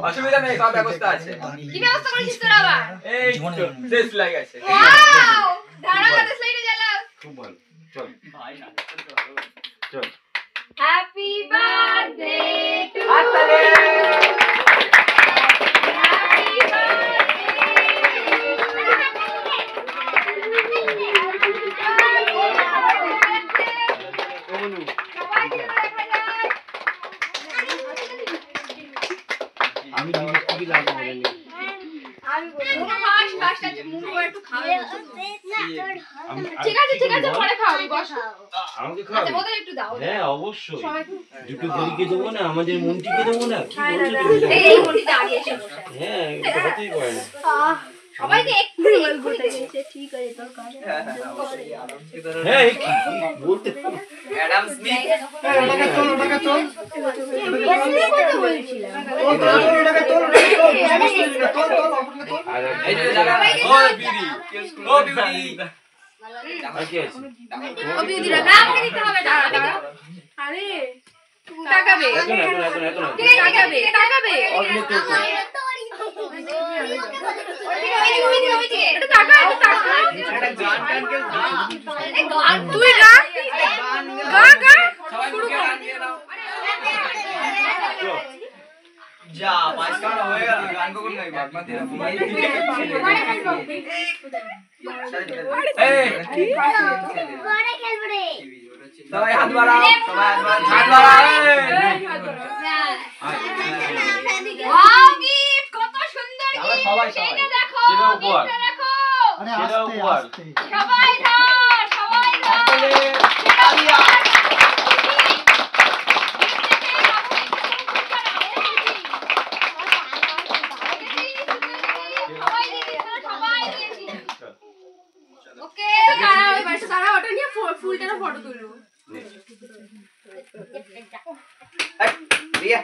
অসুবিধা নেই, সব ব্যবস্থা আছে। কি ব্যবস্থা করেছিস তোরা আবার? এই শেষ লাগে আছে। ওয়াও দাঁড়া হাতে স্লাইডে জ্বালা। খুব ভালো, চল ভাই না, চল। হ্যাপি বার্থডে টু হাততালি। আমি কি লাগবে বলেন আমি বলবো ফাস্ট মুনু একটু খাবে। ঠিক আছে পরে খাওয়াবি বসো। আমাকে আচ্ছা খাওয়াবে? ওদের একটু দাও। হ্যাঁ অবশ্যই, দুটো গরিকে দেবো না, আমাদের মন্ত্রীকে দেবো না, কি বলছো তুমি? এই মন্দিরটা আগে এসে বসে। হ্যাঁ এটা হতেই পারে না। সবাইকে একটু বলতে দিয়েছে। ঠিক আছে তোর কাছে। হ্যাঁ এই কি বলতে অ্যাডাম স্মিথ। ওটাকে চল কথা বলছিলাম। এই যে জায়গা। ও বিউটি, ও বিউটি। আর কি আছে? ও বিউটি রাখা আমাকে দিতে হবে না। আরে টাকাবে। এখন কে টাকাবে? অল্প তো ওইদিকে এটা টাকা একটা গান টান কেউ গান। এই গান তুই গা গা সবাই মুখে গান দিয়ে দাও। যা মাঝখানে হয়ে গেল, গান কখন গাই বাগমা দিলাম। সবাই হাত বাড়াও, হাত বাড়াও। ওয়াও গিফট কত সুন্দর গিফট। সবাই এটা দেখো সেটা উপহার। গিফটটা দেখো। আরে সেটা আস্তে উপহার। আস্তে সবাই ধর হাততালি, তালিয়া। ওকে দাঁড়াও এবার দাঁড়াও ওটা নিয়ে ফুলটার ফটো তুলবো। এই, রিয়া